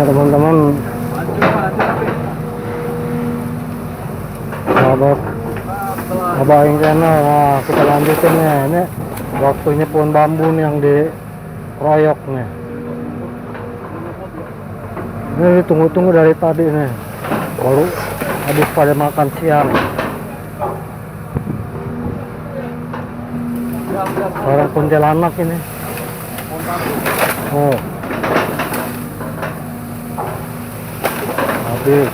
teman-teman, sahabat Abah Aing channel. Nah, kita lanjutin nih. Ini waktunya pohon bambu nih yang dikeroyok nih. Ini ditunggu-tunggu dari tadi nih, baru habis pada makan siang. Orang kuntilanak ini. Oh, habis.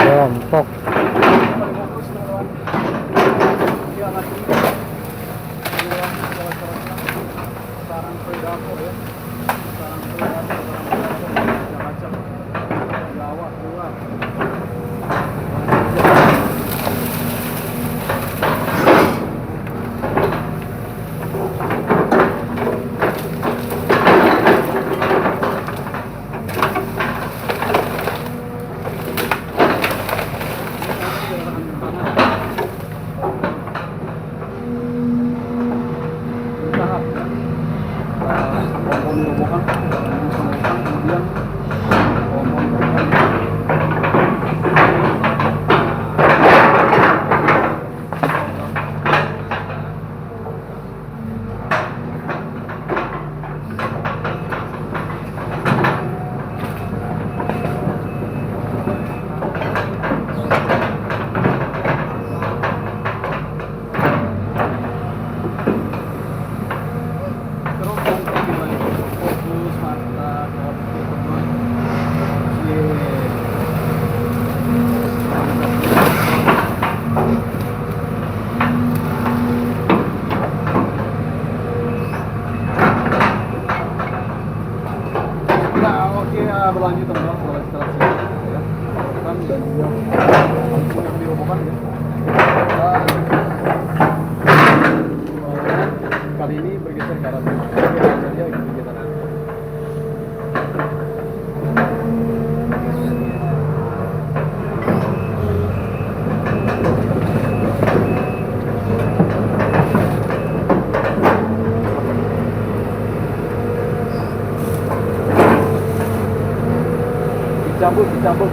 Rontok. Berlanjut teman-teman, setelah instalasi ya. Kan dan yang dirobohkan ya. Kali ini bergeser ke arah saja kegiatan. Dicabut.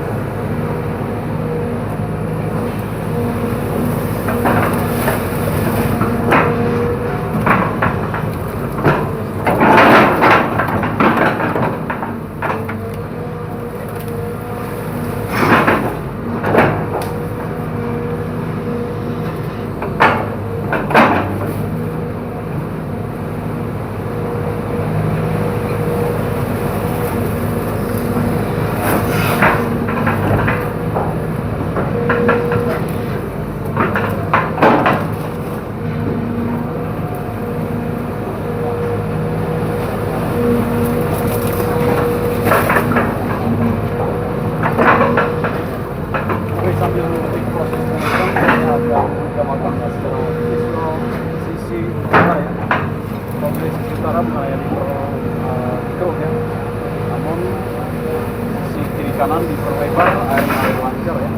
Utara melayani keruk ya, namun sisi kiri kanan diperlebar air mengalir lancar ya.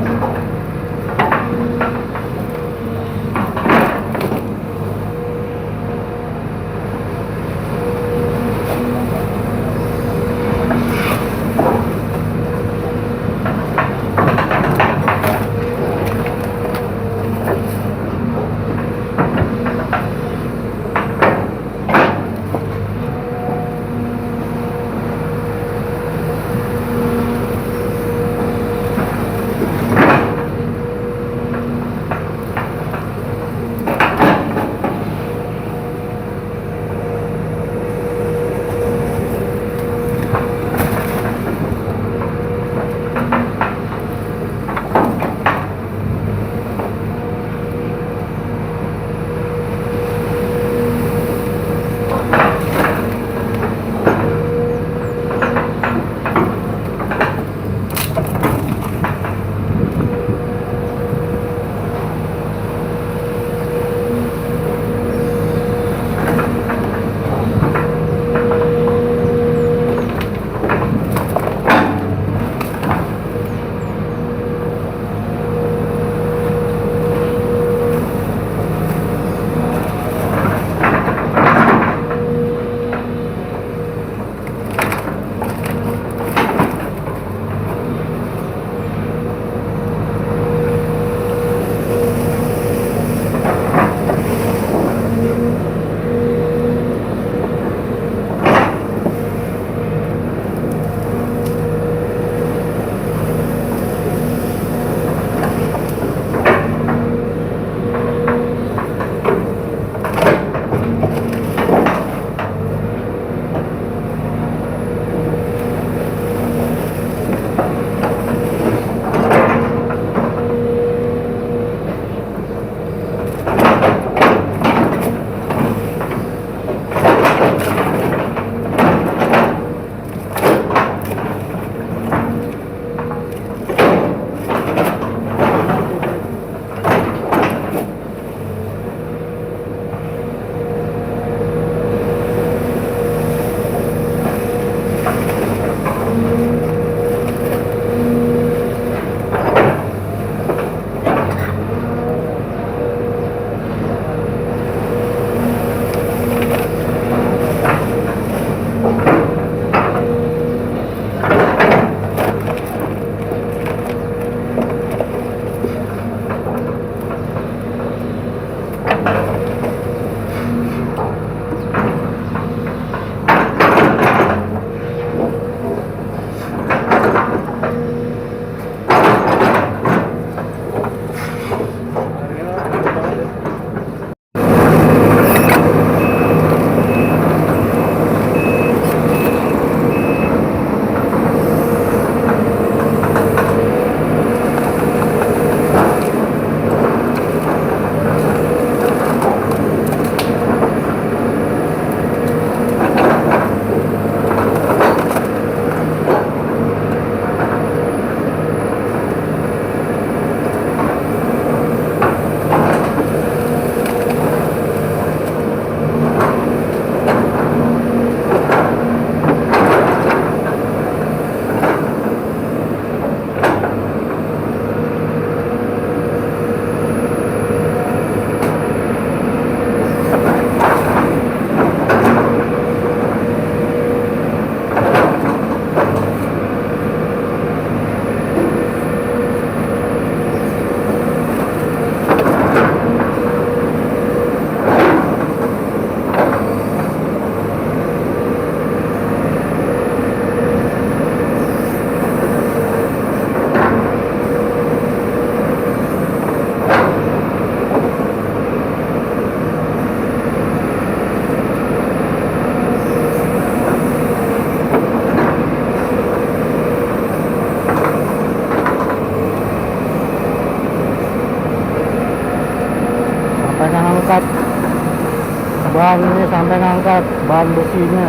bahan ini sampai ngangkat bahan besinya.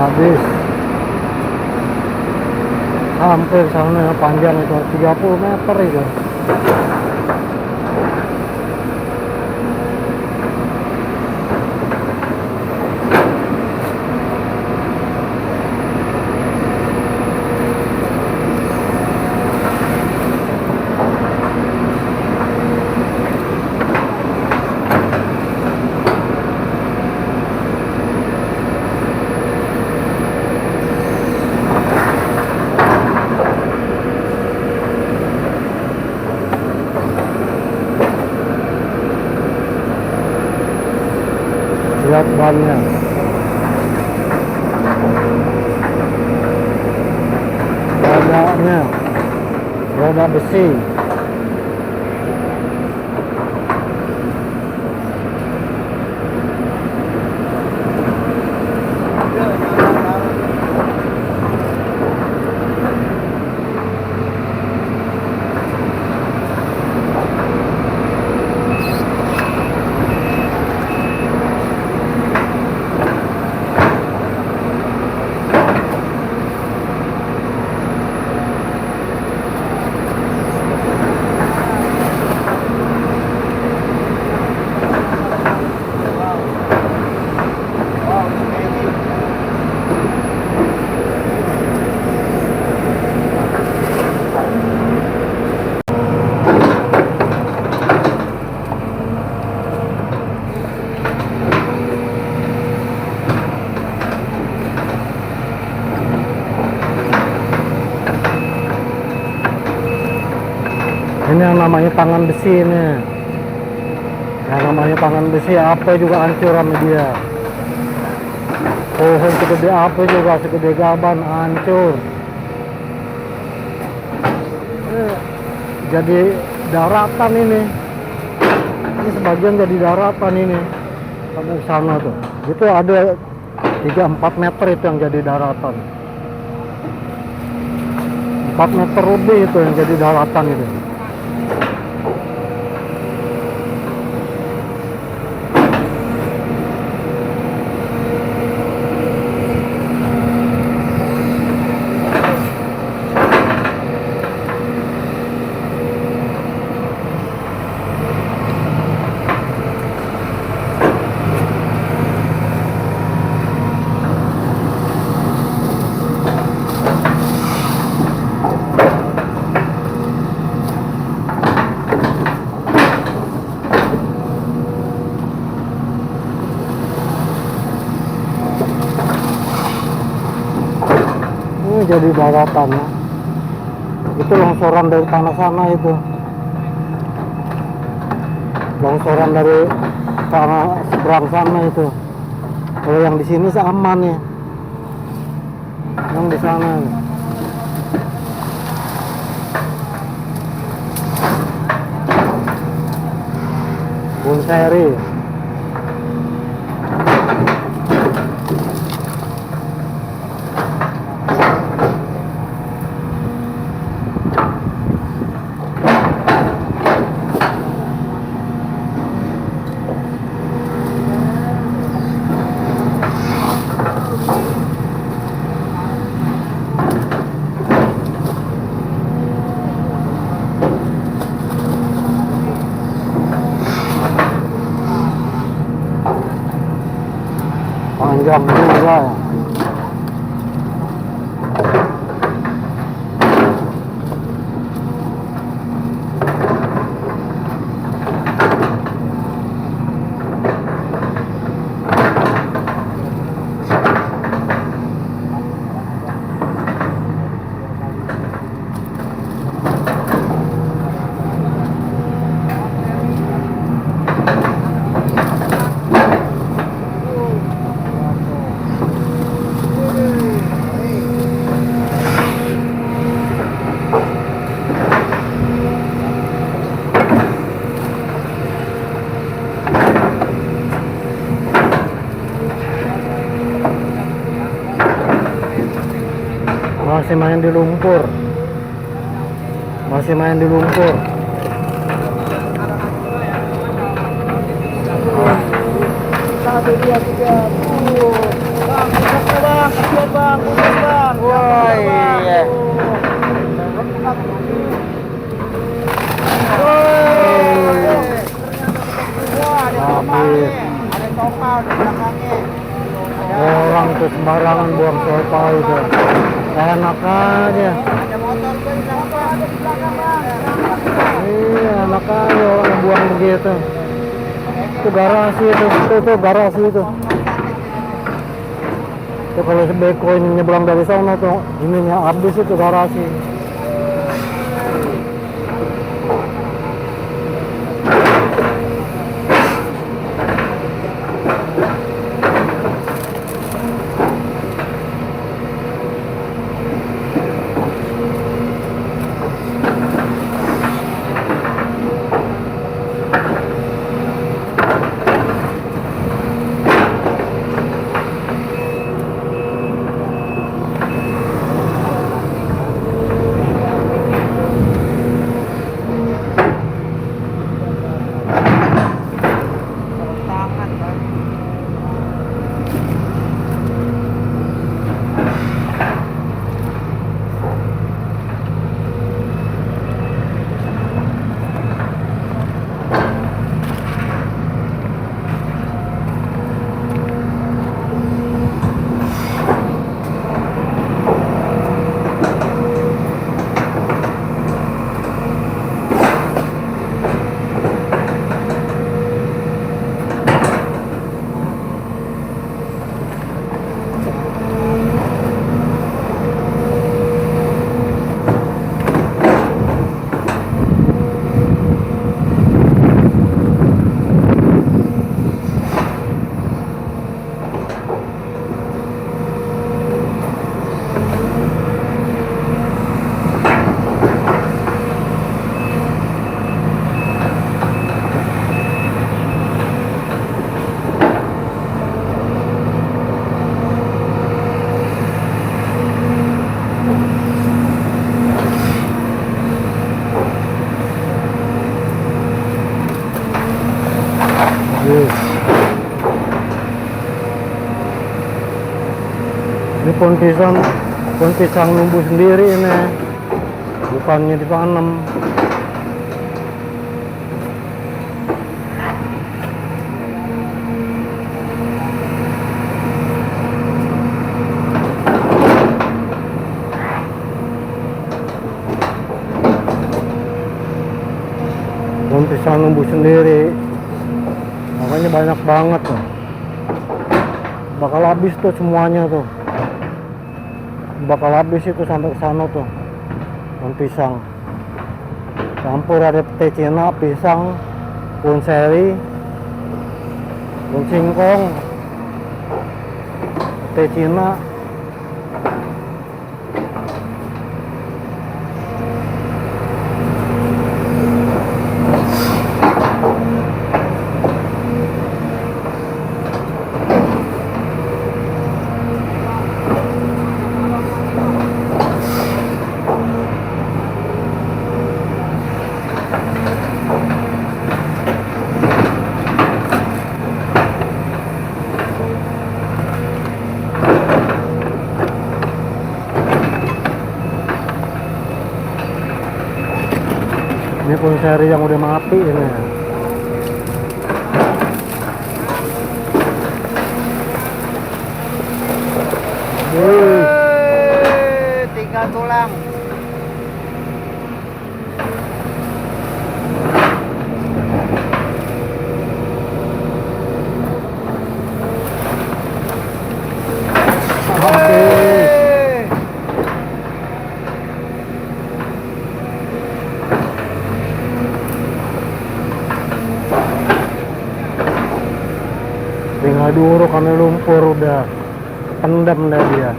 Habis hampir sana, panjang itu 30 meter itu. Lihat bannya, rodanya, roda besi. Ini yang namanya tangan besi ini. Yang namanya tangan besi apa juga hancur sama dia. Pohon segede apa juga, segede gaban hancur. Jadi daratan ini. Ini sebagian jadi daratan ini. Kamu sana tuh. Itu ada 3-4 meter itu yang jadi daratan. 4 meter lebih itu yang jadi daratan itu. Jadi daratan ya. Itu longsoran dari tanah sana itu. Longsoran dari tanah seberang sana itu. Kalau yang di sini sih aman ya. Yang di sana. Bunseri. Masih main di lumpur. Masih main di lumpur. Satu, dua, tiga. Bang, kasihan bang, kasihan bang, putus bang. Wah, iya. Habis. Ada topal di belakangnya. Orang tuh sembarangan buang sampah itu. Enak aja. Ada motor tuh di belakang. Ada di belakang bang. Iya, enak aja orang buang begitu. Itu garasi itu garasi itu. Itu kalau sebeko ini nyebrang dari sana tuh, ininya habis itu garasi. Tangan bang. Yes. Ini pohon pisang numbuh sendiri ini, bukannya ditanam. Pohon pisang numbuh sendiri, makanya banyak banget tuh. Bakal habis tuh semuanya tuh. Bakal habis itu sampai ke sana tuh. Pohon pisang. Campur ada teh Cina, pisang, pohon seri, pohon singkong, teh Cina. Ini pohon seri yang udah mati ini. Tinggal tulang. Aduh, kami lumpur udah pendam dah dia.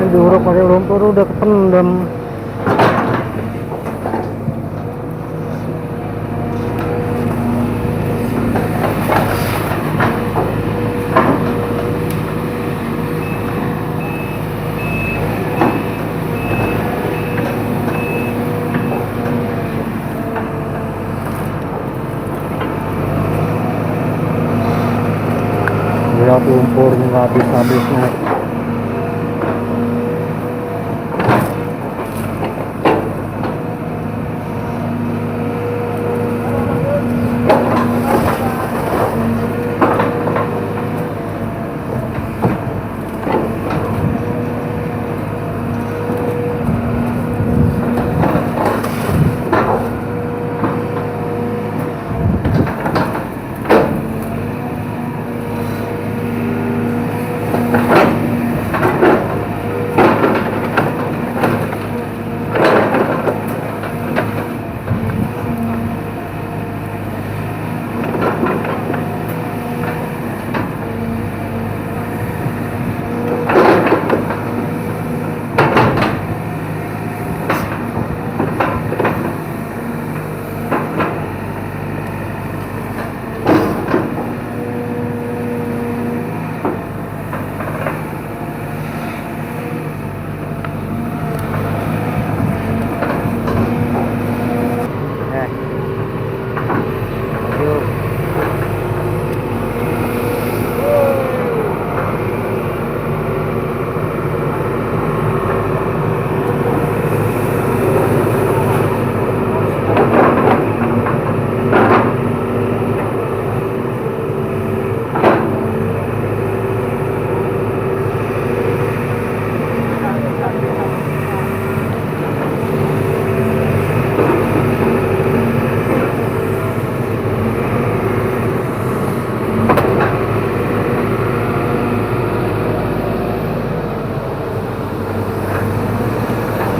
Aduh, kami lumpur udah kependam. Lihat lumpurnya nggak habis-habisnya.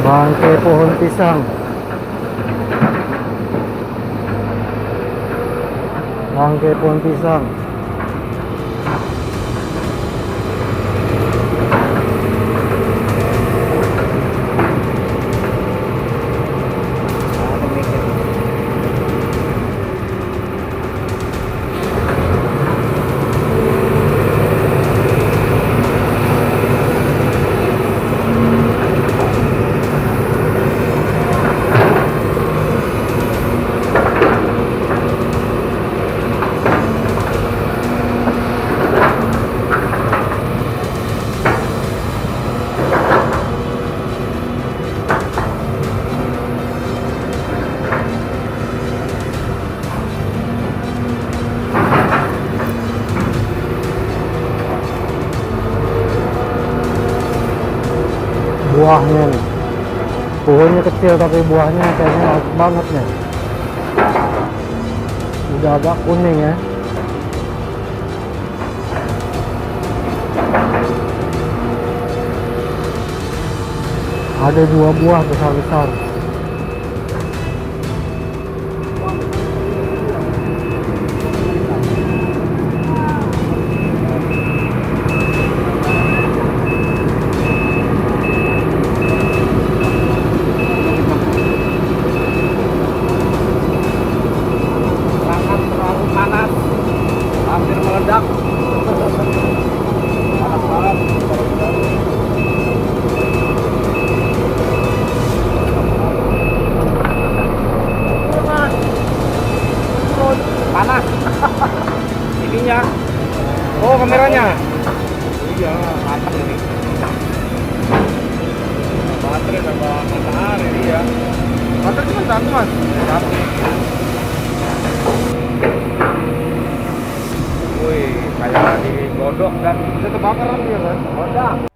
Bangkai pohon pisang. Bangkai pohon pisang. Buahnya nih, pohonnya kecil tapi buahnya kayaknya enak banget nih. Udah agak kuning ya. Ada 2 buah besar-besar. Hampir meledak. Panas banget. Panas. Ininya. Oh, kameranya. Iya, mantap ini. Baterai sama matahari dia. Baterai cuma 1, Mas. 1. Wih, kayak digodok dan bisa terbakar nanti ya kan?